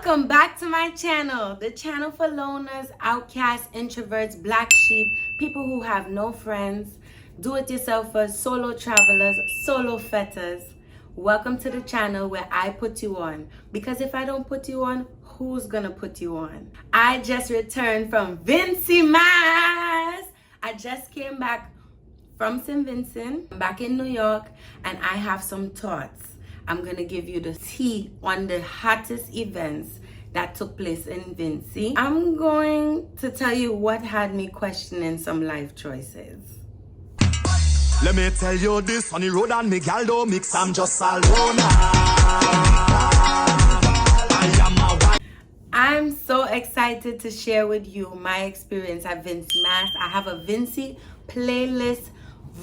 Welcome back to my channel, the channel for loners, outcasts, introverts, black sheep, people who have no friends, do-it-yourselfers, solo travelers, solo fetters. Welcome to the channel where I put you on, because if I don't put you on, who's gonna put you on? I just returned from Vincy Mas. I just came back from St. Vincent, back in New York, and I have some thoughts. I'm gonna give you the tea on the hottest events that took place in Vincy. I'm going to tell you what had me questioning some life choices. Let me tell you this, on the road and me gal don't mix, I'm just alone. I'm so excited to share with you my experience at Vincy Mas. I have a Vincy playlist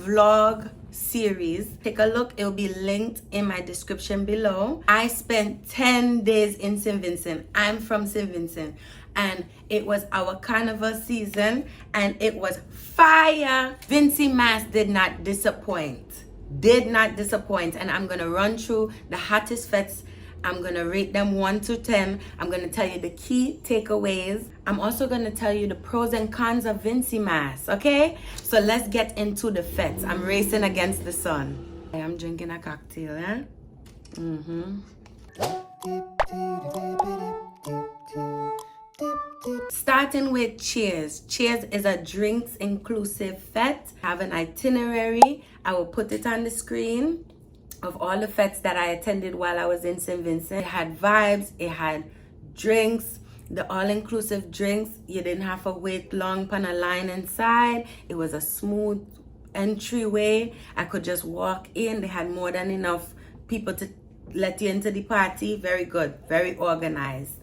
vlog series. Take a look, it'll be linked in my description below. I spent 10 days in St. Vincent. I'm from St. Vincent, and it was our Carnival season, and it was fire. Vincy Mas did not disappoint. And I'm gonna run through the hottest fetes. I'm gonna rate them 1 to 10. I'm gonna tell you the key takeaways. I'm also gonna tell you the pros and cons of Vincy Mas, okay? So let's get into the fetes. I'm racing against the sun. I am drinking a cocktail, eh? Starting with Cheers. Cheers is a drinks inclusive fete. I have an itinerary. I will put it on the screen of all the fetes that I attended while I was in St. Vincent. It had vibes, it had drinks, the all-inclusive drinks. You didn't have to wait long on a line inside. It was a smooth entryway. I could just walk in. They had more than enough people to let you into the party. Very good, very organized.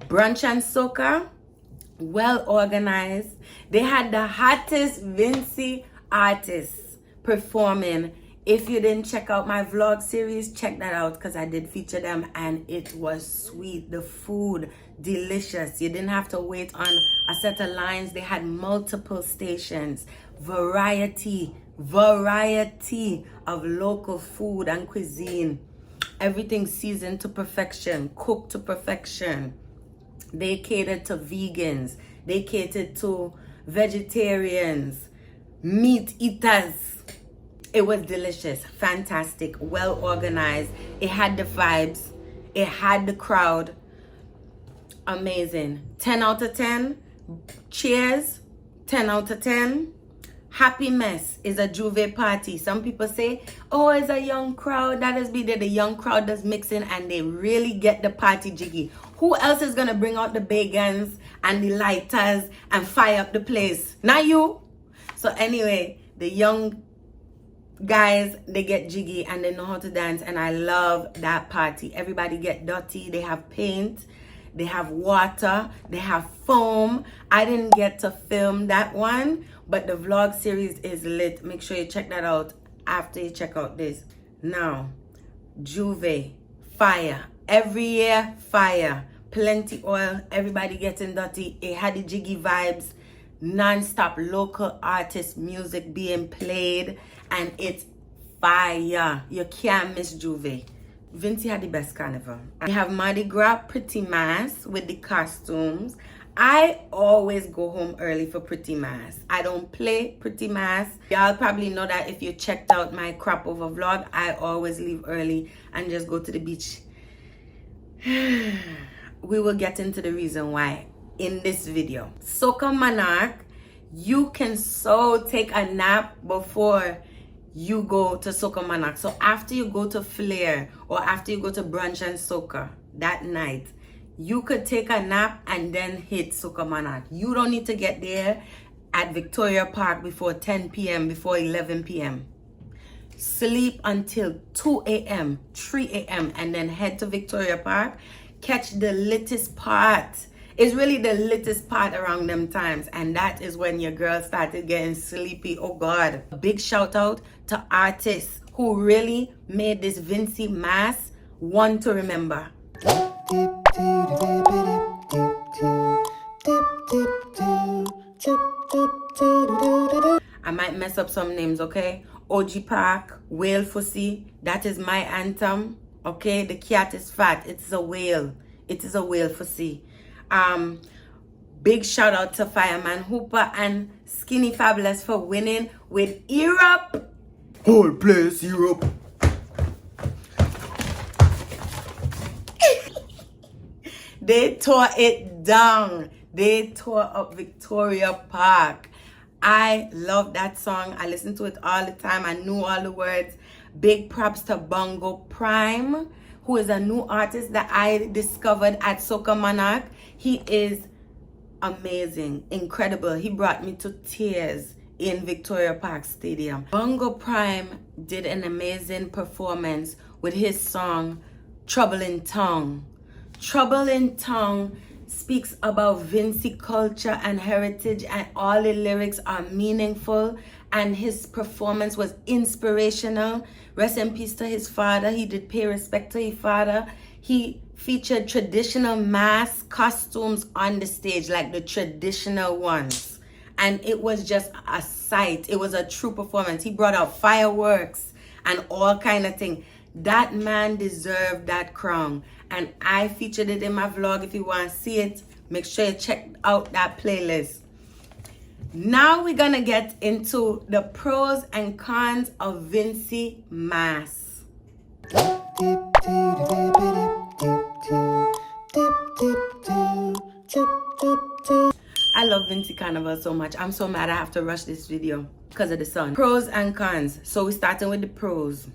Brunch and Soca, well organized. They had the hottest Vincy artists performing. If you didn't check out my vlog series, check that out, because I did feature them and it was sweet. The food, delicious. You didn't have to wait on a set of lines. They had multiple stations. Variety of local food and cuisine. Everything seasoned to perfection, cooked to perfection. They catered to vegans. They catered to vegetarians, meat eaters. It was delicious, fantastic, well organized. It had the vibes. It had the crowd. Amazing. 10 out of 10. Cheers. 10 out of 10. Happy Mess is a Juve party. Some people say, oh, it's a young crowd. That is be there. The young crowd does mixing and they really get the party jiggy. Who else is going to bring out the bagans and the lighters and fire up the place? Not you. So anyway, the young guys, they get jiggy and they know how to dance, and I love that party. Everybody get dirty. They have paint, they have water, they have foam. I didn't get to film that one, but the vlog series is lit. Make sure you check that out after you check out this. Now, Juve, fire. Every year, fire. Plenty oil, everybody getting dirty. It had the jiggy vibes, non-stop local artist music being played, and it's fire. You can't miss Juve. Vincy had the best carnival. We have Mardi Gras Pretty Mas with the costumes. I always go home early for Pretty Mas. I don't play Pretty Mas. Y'all probably know that if you checked out my crop over vlog. I always leave early and just go to the beach. We will get into the reason why in this video. Soca Monarch, you can so take a nap before you go to Soca Monarch. So after you go to Flair or after you go to brunch and Soca that night, you could take a nap and then hit Soca Monarch. You don't need to get there at Victoria Park before 10 p.m., before 11 p.m. Sleep until 2 a.m., 3 a.m., and then head to Victoria Park. Catch the littest part. It's really the littest part around them times, and that is when your girl started getting sleepy. Oh God. A big shout out to artists who really made this Vincy Mas one to remember. I might mess up some names, okay? OG Park, Whale Fussy, that is my anthem. Okay, the cat is fat. It's a whale. It is a whale for sea. Big shout out to Fireman Hooper and Skinny Fabulous for winning with Europe. Whole place Europe. They tore it down. They tore up Victoria Park. I love that song. I listen to it all the time. I knew all the words. Big props to Bongo Prime, who is a new artist that I discovered at Soca Monarch. He is amazing, incredible. He brought me to tears in Victoria Park Stadium. Bongo Prime did an amazing performance with his song Trouble in Tongue. Trouble in Tongue speaks about Vincy culture and heritage, and all the lyrics are meaningful, and his performance was inspirational. Rest in peace to his father. He did pay respect to his father. He featured traditional mask costumes on the stage, like the traditional ones. And it was just a sight. It was a true performance. He brought out fireworks and all kind of things. That man deserved that crown. And I featured it in my vlog. If you want to see it, make sure you check out that playlist. Now we're going to get into the pros and cons of Vincy Mas. I love Vincy Carnival so much. I'm so mad I have to rush this video because of the sun. Pros and cons. So we're starting with the pros.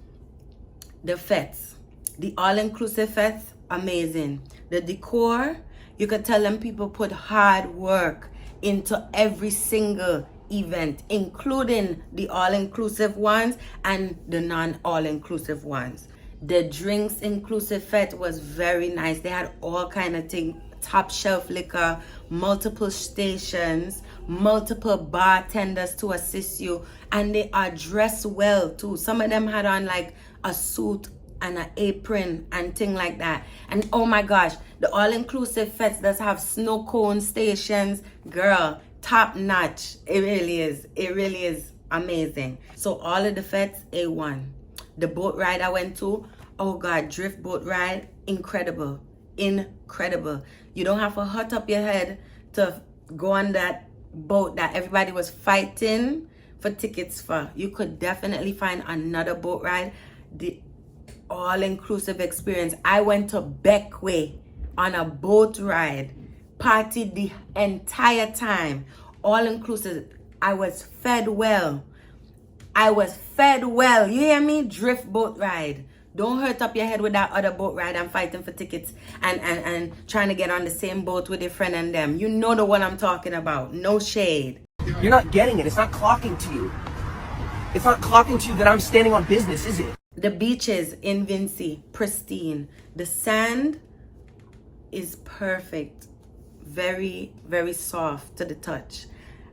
The Fetes. The all-inclusive Fetes, amazing. The decor, you could tell them people put hard work into every single event, including the all-inclusive ones and the non-all-inclusive ones. The drinks inclusive Fete was very nice. They had all kind of things, top shelf liquor, multiple stations, multiple bartenders to assist you, and they are dressed well too. Some of them had on like a suit and an apron and thing like that. And oh my gosh, the all-inclusive Fetes does have snow cone stations. Girl, top notch. It really is. It really is amazing. So all of the Fetes, A1. The boat ride I went to, oh God, drift boat ride, incredible. Incredible. You don't have to hot up your head to go on that boat that everybody was fighting for tickets for. You could definitely find another boat ride. The all-inclusive experience. I went to Beckway on a boat ride, partied the entire time, all-inclusive. I was fed well. I was fed well. You hear me? Drift boat ride. Don't hurt up your head with that other boat ride and fighting for tickets and trying to get on the same boat with your friend and them. You know the one I'm talking about. No shade. You're not getting it. It's not clocking to you. It's not clocking to you that I'm standing on business, is it? The beaches in Vincy, pristine. The sand is perfect. Very, very soft to the touch.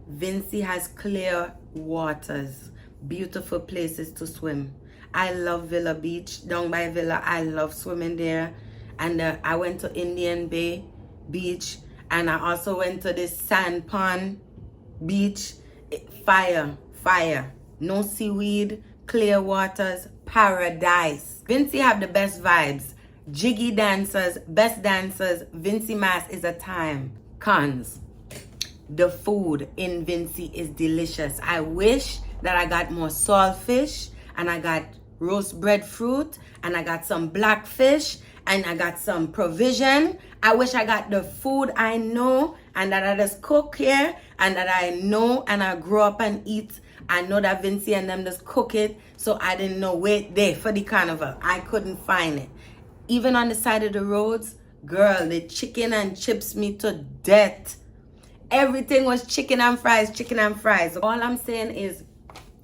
Vincy has clear waters. Beautiful places to swim. I love Villa Beach. Down by Villa, I love swimming there. And I went to Indian Bay Beach. And I also went to this sand pond beach. Fire. No seaweed, clear waters, paradise. Vincy have the best vibes. Jiggy dancers, best dancers. Vincy Mas is a time. Cons. The food in Vincy is delicious. I wish that I got more saltfish, and I got roast breadfruit, and I got some blackfish, and I got some provision. I wish I got the food I know and that I just cook here and that I know and I grew up and eat. I know that Vincy and them just cook it, so I didn't know where there for the carnival. I couldn't find it. Even on the side of the roads, girl, the chicken and chips me to death. Everything was chicken and fries, chicken and fries. All I'm saying is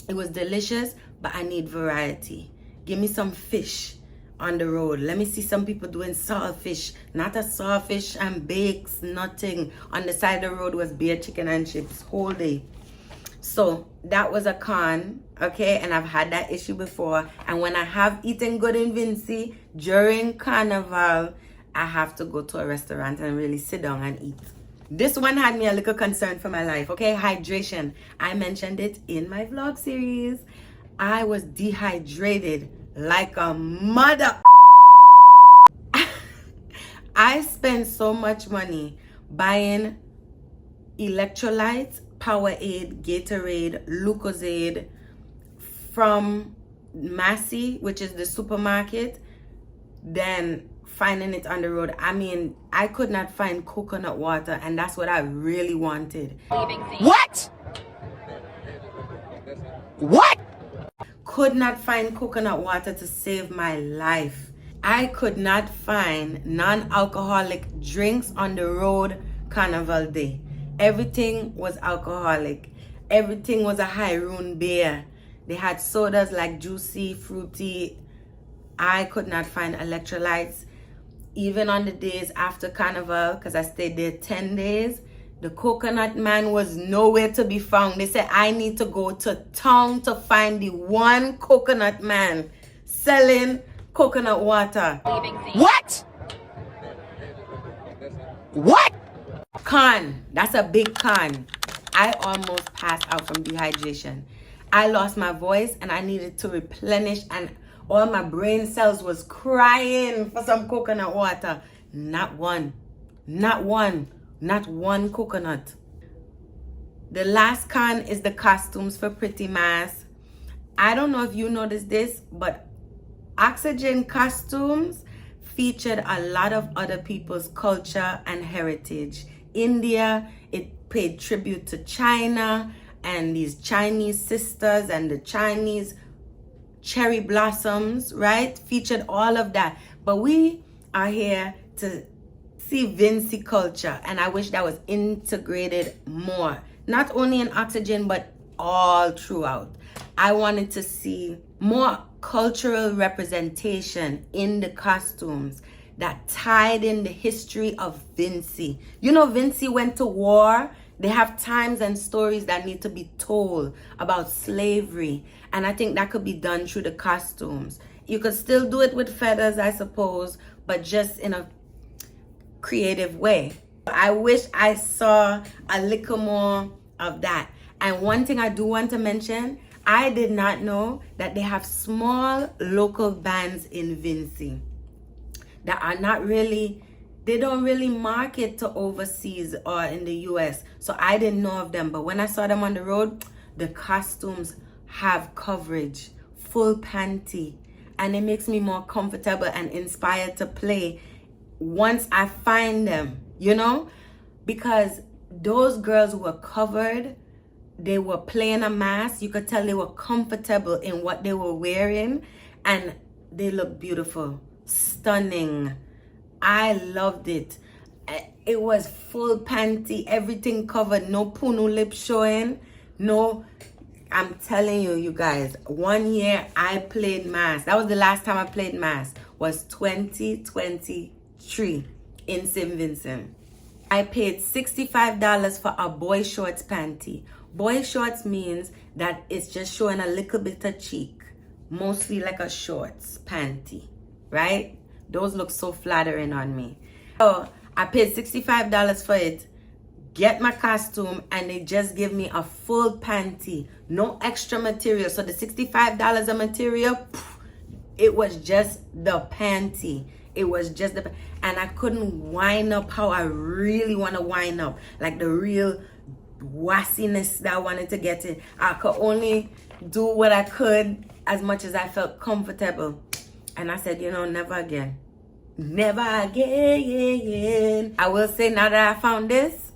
it was delicious, but I need variety. Give me some fish on the road. Let me see some people doing saltfish. Not a saltfish and bakes, nothing. On the side of the road was bare chicken and chips whole day. So that was a con, okay? And I've had that issue before. And when I have eaten good in Vincy during Carnival, I have to go to a restaurant and really sit down and eat. This one had me a little concerned for my life, okay? Hydration. I mentioned it in my vlog series. I was dehydrated like a mother. I spend so much money buying electrolytes, Powerade, Gatorade, Lucozade from Massey, which is the supermarket, than finding it on the road. I mean, I could not find coconut water, and that's what I really wanted. What? What? Could not find coconut water to save my life. I could not find non-alcoholic drinks on the road Carnival Day. Everything was alcoholic. Everything was a Hyroon beer. They had sodas like juicy, fruity. I could not find electrolytes. Even on the days after Carnival, because I stayed there 10 days, the coconut man was nowhere to be found. They said I need to go to town to find the one coconut man selling coconut water. What? What? Con, that's a big con. I almost passed out from dehydration. I lost my voice and I needed to replenish, and all my brain cells was crying for some coconut water. Not one coconut. The last con is the costumes for Pretty Mas. I don't know if you noticed this, but Oxygen costumes featured a lot of other people's culture and heritage. India, it paid tribute to China and these Chinese sisters and the Chinese cherry blossoms, right? Featured all of that. But we are here to see Vincy culture, and I wish that was integrated more. Not only in Oxygen, but all throughout. I wanted to see more cultural representation in the costumes that tied in the history of Vincy. You know, Vincy went to war. They have times and stories that need to be told about slavery. And I think that could be done through the costumes. You could still do it with feathers, I suppose, but just in a creative way. I wish I saw a little more of that. And one thing I do want to mention, I did not know that they have small local bands in Vincy that are not really, they don't really market to overseas or in the US. So I didn't know of them. But when I saw them on the road, the costumes have coverage, full panty, and it makes me more comfortable and inspired to play once I find them, you know, because those girls were covered. They were playing a mask. You could tell they were comfortable in what they were wearing, and they looked beautiful, stunning. I loved it. It was full panty, everything covered, no punu lip showing, no. I'm telling you, you guys, 1 year I played mask. That was the last time I played mask, was 2023 in St. Vincent. I paid $65 for a boy shorts panty. Boy shorts means that it's just showing a little bit of cheek, mostly like a shorts panty, right? Those look so flattering on me. So I paid $65 for it, get my costume, and they just give me a full panty, no extra material. So the $65 of material, it was just the panty. It was just the, and I couldn't wind up how I really want to wind up, like the real wassiness that I wanted to get in. I could only do what I could as much as I felt comfortable. And I said, you know, never again. Never again. I will say, now that I found this,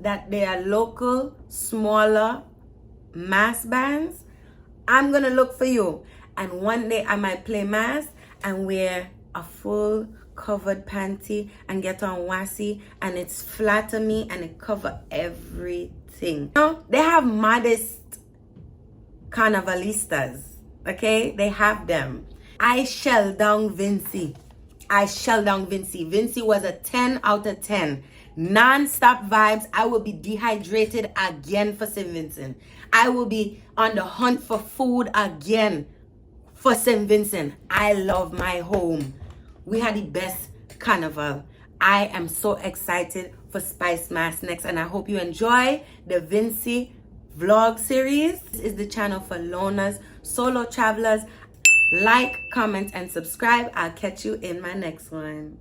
that they are local, smaller mass bands, I'm going to look for you. And one day I might play mass and wear a full covered panty and get on wassy, and it's flat on me and it cover everything. Now, they have modest carnivalistas, okay? They have them. I shell down Vincy. Vincy was a 10 out of 10. Non-stop vibes. I will be dehydrated again for St. Vincent. I will be on the hunt for food again for St. Vincent. I love my home. We had the best carnival. I am so excited for Spice Mass next, and I hope you enjoy the Vincy vlog series. This is the channel for loners, solo travelers. Like, comment, and subscribe. I'll catch you in my next one.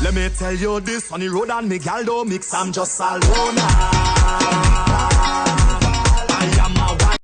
Let me tell you this, on the road and me gal don't mix, I'm just alone.